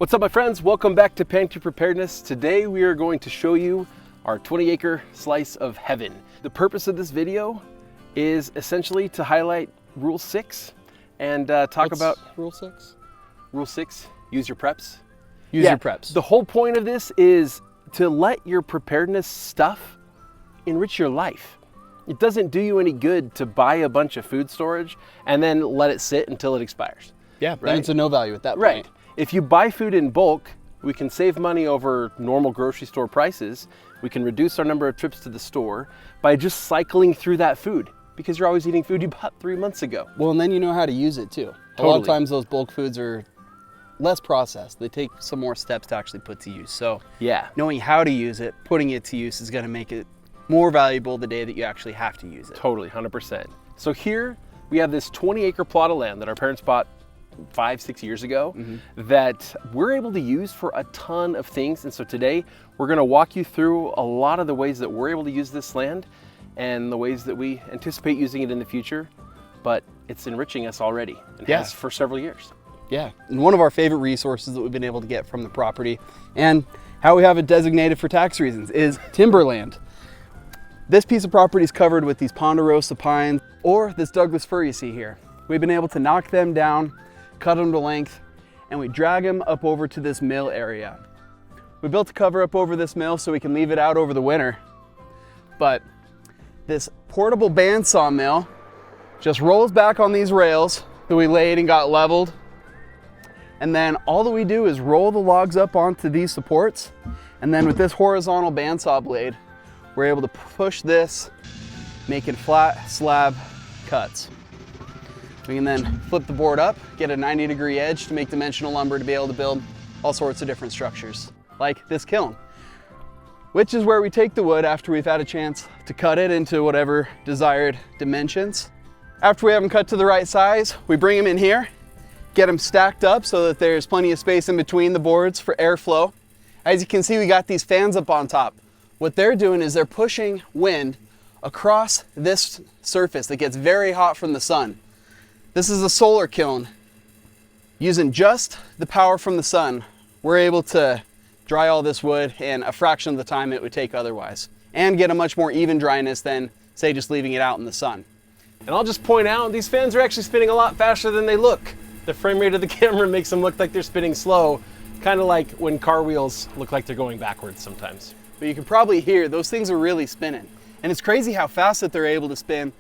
What's up, my friends? Welcome back to Pantry Preparedness. Today we are going to show you our 20-acre slice of heaven. The purpose of this video is essentially to highlight Rule 6 and talk about Rule 6. Rule 6, use your preps. Use your preps. The whole point of this is to let your preparedness stuff enrich your life. It doesn't do you any good to buy a bunch of food storage and then let it sit until it expires. Yeah, right? It's a no value at that point. Right. If you buy food in bulk, we can save money over normal grocery store prices. We can reduce our number of trips to the store by just cycling through that food because you're always eating food you bought 3 months ago. Well, and then you know how to use it too. A lot of times those bulk foods are less processed. They take some more steps to actually put to use. So yeah, knowing how to use it, putting it to use is going to make it more valuable the day that you actually have to use it. Totally, 100%. So here we have this 20-acre plot of land that our parents bought 5-6 years ago that we're able to use for a ton of things. And so today we're going to walk you through a lot of the ways that we're able to use this land and the ways that we anticipate using it in the future, but it's enriching us already and has for several years. Yeah, and one of our favorite resources that we've been able to get from the property and how we have it designated for tax reasons is timberland. This piece of property is covered with these ponderosa pines or this Douglas fir you see here. We've been able to knock them down, cut them to length, and we drag them up over to this mill area. We built a cover up over this mill so we can leave it out over the winter. But this portable bandsaw mill just rolls back on these rails that we laid and got leveled. And then all that we do is roll the logs up onto these supports. And then with this horizontal bandsaw blade, we're able to push this, making flat slab cuts. We can then flip the board up, get a 90-degree edge to make dimensional lumber to be able to build all sorts of different structures, like this kiln, which is where we take the wood after we've had a chance to cut it into whatever desired dimensions. After we have them cut to the right size, we bring them in here, get them stacked up so that there's plenty of space in between the boards for airflow. As you can see, we got these fans up on top. What they're doing is they're pushing wind across this surface that gets very hot from the sun. This is a solar kiln. Using just the power from the sun, we're able to dry all this wood in a fraction of the time it would take otherwise, and get a much more even dryness than, say, just leaving it out in the sun. And I'll just point out, these fans are actually spinning a lot faster than they look. The frame rate of the camera makes them look like they're spinning slow, kind of like when car wheels look like they're going backwards sometimes. But you can probably hear those things are really spinning. And it's crazy how fast that they're able to spin,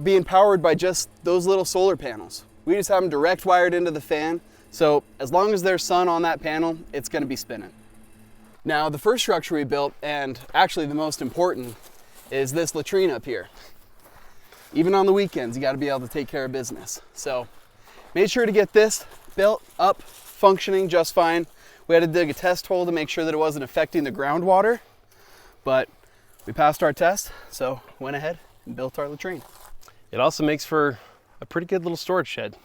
being powered by just those little solar panels. We just have them direct wired into the fan, so as long as there's sun on that panel, it's going to be spinning. Now, the first structure we built, and actually the most important, is this latrine up here. Even on the weekends, you got to be able to take care of business. So, made sure to get this built up, functioning just fine. We had to dig a test hole to make sure that it wasn't affecting the groundwater, but we passed our test, so went ahead and built our latrine. It also makes for a pretty good little storage shed.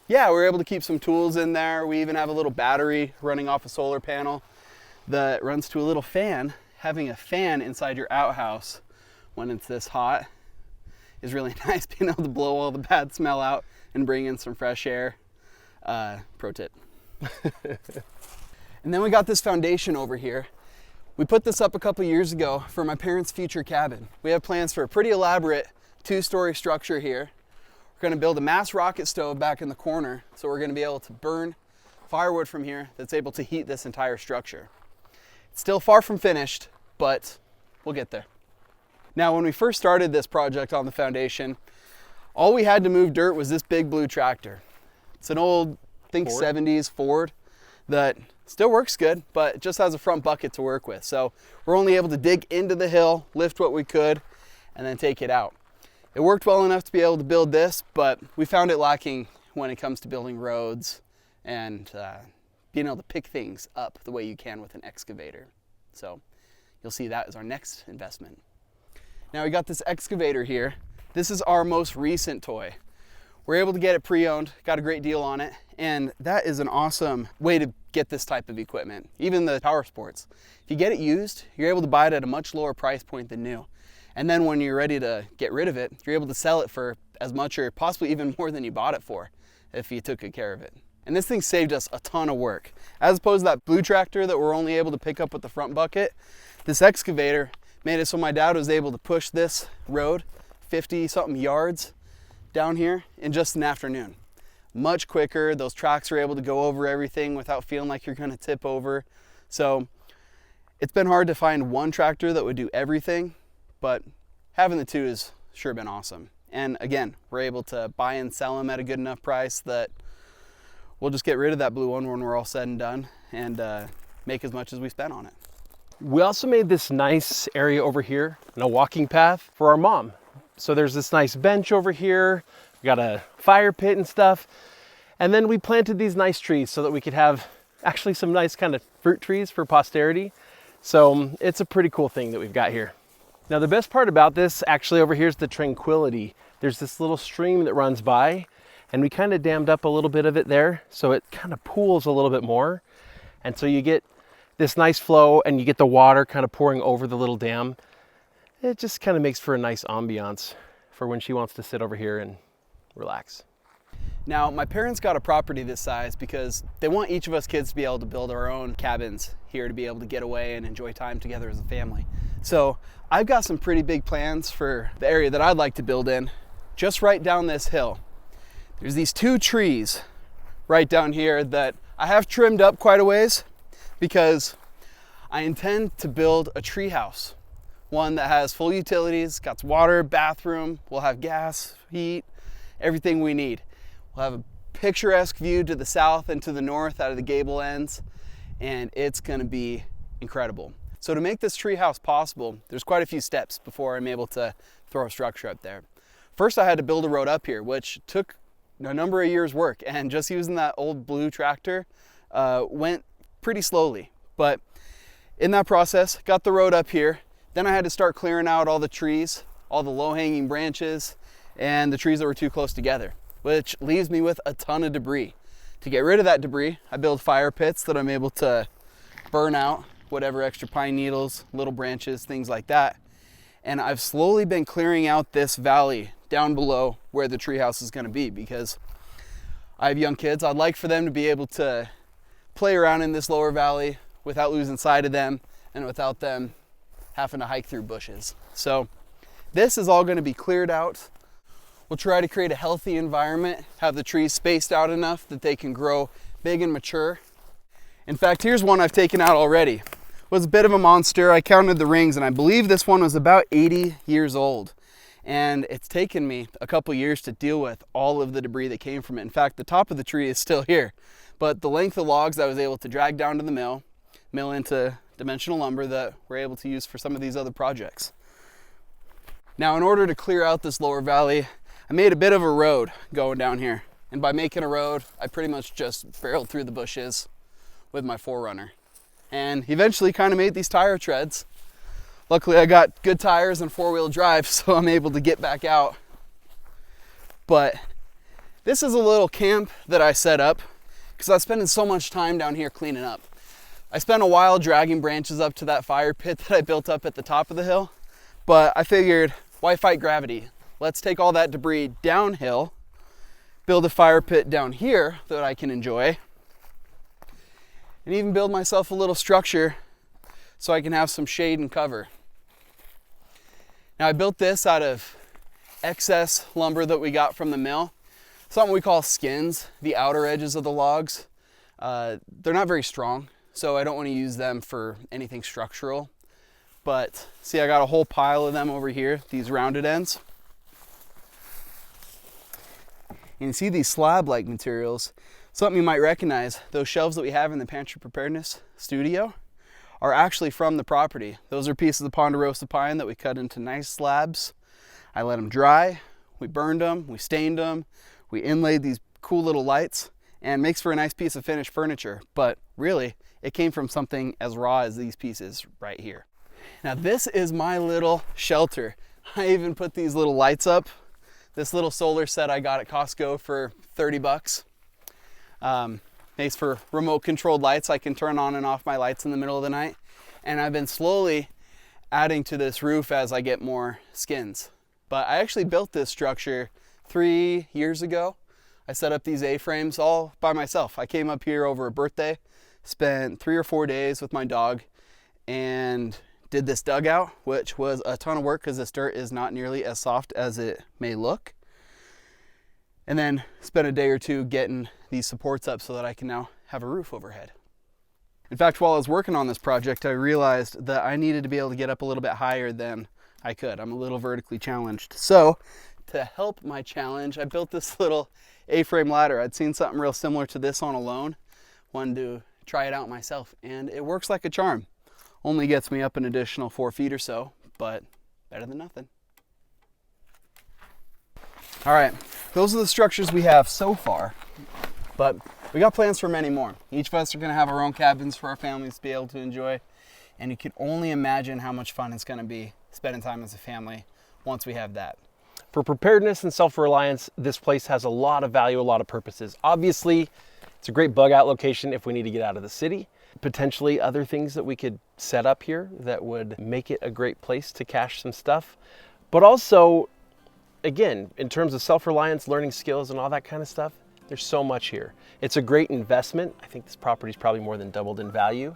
Yeah, we're able to keep some tools in there. We even have a little battery running off a solar panel that runs to a little fan. Having a fan inside your outhouse when it's this hot is really nice, being able to blow all the bad smell out and bring in some fresh air. Pro tip. And then we got this foundation over here. We put this up a couple years ago for my parents' future cabin. We have plans for a pretty elaborate 2-story structure here. We're going to build a mass rocket stove back in the corner, so we're going to be able to burn firewood from here that's able to heat this entire structure. It's still far from finished, but we'll get there. Now, when we first started this project on the foundation, all we had to move dirt was this big blue tractor. It's an old, I think, Ford? 70s Ford that still works good, but it just has a front bucket to work with. So we're only able to dig into the hill, lift what we could, and then take it out. It worked well enough to be able to build this, but we found it lacking when it comes to building roads and being able to pick things up the way you can with an excavator. So you'll see that as our next investment. Now we got this excavator here. This is our most recent toy. We're able to get it pre-owned, got a great deal on it, and that is an awesome way to get this type of equipment, even the power sports. If you get it used, you're able to buy it at a much lower price point than new. And then when you're ready to get rid of it, you're able to sell it for as much or possibly even more than you bought it for if you took good care of it. And this thing saved us a ton of work. As opposed to that blue tractor that we're only able to pick up with the front bucket, this excavator made it so my dad was able to push this road 50 something yards down here in just an afternoon. Much quicker. Those tracks are able to go over everything without feeling like you're going to tip over. So it's been hard to find one tractor that would do everything, but having the two has sure been awesome. And again, we're able to buy and sell them at a good enough price that we'll just get rid of that blue one when we're all said and done and make as much as we spent on it. We also made this nice area over here, a walking path for our mom. So there's this nice bench over here. We got a fire pit and stuff. And then we planted these nice trees so that we could have actually some nice kind of fruit trees for posterity. So it's a pretty cool thing that we've got here. Now the best part about this actually over here is the tranquility. There's this little stream that runs by and we kind of dammed up a little bit of it there. So it kind of pools a little bit more. And so you get this nice flow and you get the water kind of pouring over the little dam. It just kind of makes for a nice ambiance for when she wants to sit over here and relax. Now, my parents got a property this size because they want each of us kids to be able to build our own cabins here to be able to get away and enjoy time together as a family. So I've got some pretty big plans for the area that I'd like to build in, just right down this hill. There's these two trees right down here that I have trimmed up quite a ways because I intend to build a treehouse. One that has full utilities, got water, bathroom, we'll have gas, heat, everything we need. We'll have a picturesque view to the south and to the north out of the gable ends, and it's gonna be incredible. So to make this treehouse possible, there's quite a few steps before I'm able to throw a structure up there. First, I had to build a road up here, which took a number of years' work, and just using that old blue tractor went pretty slowly. But in that process, got the road up here. Then I had to start clearing out all the trees, all the low-hanging branches, and the trees that were too close together, which leaves me with a ton of debris. To get rid of that debris, I build fire pits that I'm able to burn out whatever extra pine needles, little branches, things like that. And I've slowly been clearing out this valley down below where the treehouse is gonna be because I have young kids. I'd like for them to be able to play around in this lower valley without losing sight of them and without them having to hike through bushes. So this is all gonna be cleared out. We'll try to create a healthy environment, have the trees spaced out enough that they can grow big and mature. In fact, here's one I've taken out already. It was a bit of a monster. I counted the rings and I believe this one was about 80 years old. And it's taken me a couple years to deal with all of the debris that came from it. In fact, the top of the tree is still here, but the length of logs I was able to drag down to the mill into dimensional lumber that we're able to use for some of these other projects. Now, in order to clear out this lower valley, I made a bit of a road going down here. And by making a road, I pretty much just barreled through the bushes with my 4Runner. And eventually kind of made these tire treads. Luckily, I got good tires and 4-wheel drive, so I'm able to get back out. But this is a little camp that I set up because I was spending so much time down here cleaning up. I spent a while dragging branches up to that fire pit that I built up at the top of the hill, but I figured, why fight gravity? Let's take all that debris downhill, build a fire pit down here that I can enjoy, and even build myself a little structure so I can have some shade and cover. Now, I built this out of excess lumber that we got from the mill, something we call skins, the outer edges of the logs. They're not very strong, so I don't want to use them for anything structural. But see, I got a whole pile of them over here, these rounded ends. And you see these slab-like materials, something you might recognize. Those shelves that we have in the Pantry Preparedness studio are actually from the property. Those are pieces of ponderosa pine that we cut into nice slabs. I let them dry, we burned them, we stained them, we inlaid these cool little lights, and makes for a nice piece of finished furniture. But really, it came from something as raw as these pieces right here. Now this is my little shelter. I even put these little lights up. This little solar set I got at Costco for 30 bucks. Makes for remote controlled lights. I can turn on and off my lights in the middle of the night. And I've been slowly adding to this roof as I get more skins. But I actually built this structure 3 years ago. I set up these A-frames all by myself. I came up here over a birthday, spent 3 or 4 days with my dog, and did this dugout, which was a ton of work because this dirt is not nearly as soft as it may look. And then spent a day or two getting these supports up so that I can now have a roof overhead. In fact, while I was working on this project, I realized that I needed to be able to get up a little bit higher than I could. I'm a little vertically challenged. So to help my challenge, I built this little A-frame ladder. I'd seen something real similar to this on a loan. Wanted to try it out myself, and it works like a charm. Only gets me up an additional 4 feet or so, but better than nothing. All right, those are the structures we have so far, but we got plans for many more. Each of us are gonna have our own cabins for our families to be able to enjoy, and you can only imagine how much fun it's gonna be spending time as a family once we have that. For preparedness and self-reliance, this place has a lot of value, a lot of purposes. Obviously, it's a great bug out location if we need to get out of the city. Potentially other things that we could set up here that would make it a great place to cache some stuff. But also, again, in terms of self-reliance, learning skills and all that kind of stuff, there's so much here. It's a great investment. I think this property's probably more than doubled in value.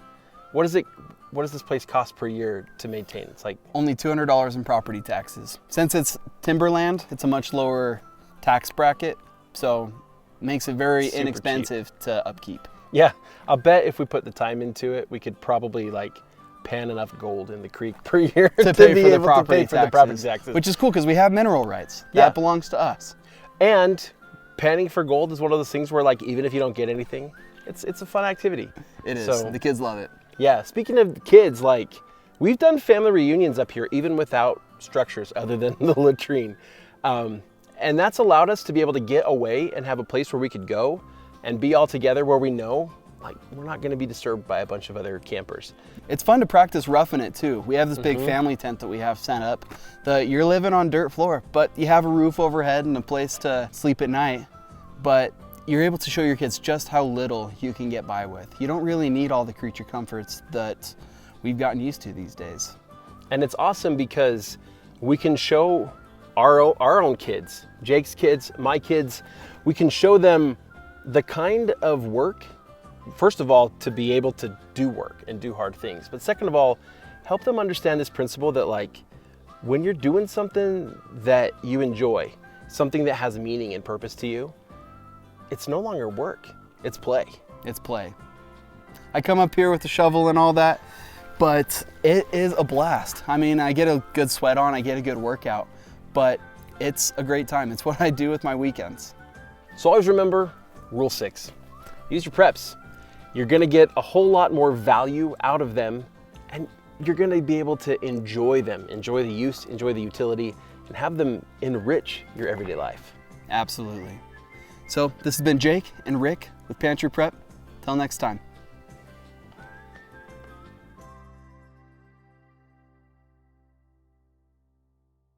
What does this place cost per year to maintain? It's like only $200 in property taxes. Since it's timberland, it's a much lower tax bracket, so makes it very inexpensive to upkeep. Yeah, I'll bet if we put the time into it, we could probably like pan enough gold in the creek per year to pay for the property taxes. Which is cool because we have mineral rights. Yeah. That belongs to us. And panning for gold is one of those things where like even if you don't get anything, it's a fun activity. It is. So, the kids love it. Yeah, speaking of kids, like we've done family reunions up here even without structures other than the latrine. And that's allowed us to be able to get away and have a place where we could go and be all together where we know like we're not going to be disturbed by a bunch of other campers. It's fun to practice roughing it too. We have this big family tent that we have set up. You're living on dirt floor, but you have a roof overhead and a place to sleep at night. But you're able to show your kids just how little you can get by with. You don't really need all the creature comforts that we've gotten used to these days. And it's awesome because we can show our own kids, Jake's kids, my kids, we can show them the kind of work, first of all, to be able to do work and do hard things. But second of all, help them understand this principle that like, when you're doing something that you enjoy, something that has meaning and purpose to you, it's no longer work, it's play. It's play. I come up here with the shovel and all that, but it is a blast. I mean, I get a good sweat on, I get a good workout, but it's a great time. It's what I do with my weekends. So always remember, rule 6, use your preps. You're gonna get a whole lot more value out of them, and you're gonna be able to enjoy them, enjoy the use, enjoy the utility, and have them enrich your everyday life. Absolutely. So this has been Jake and Rick with Pantry Prep. Till next time.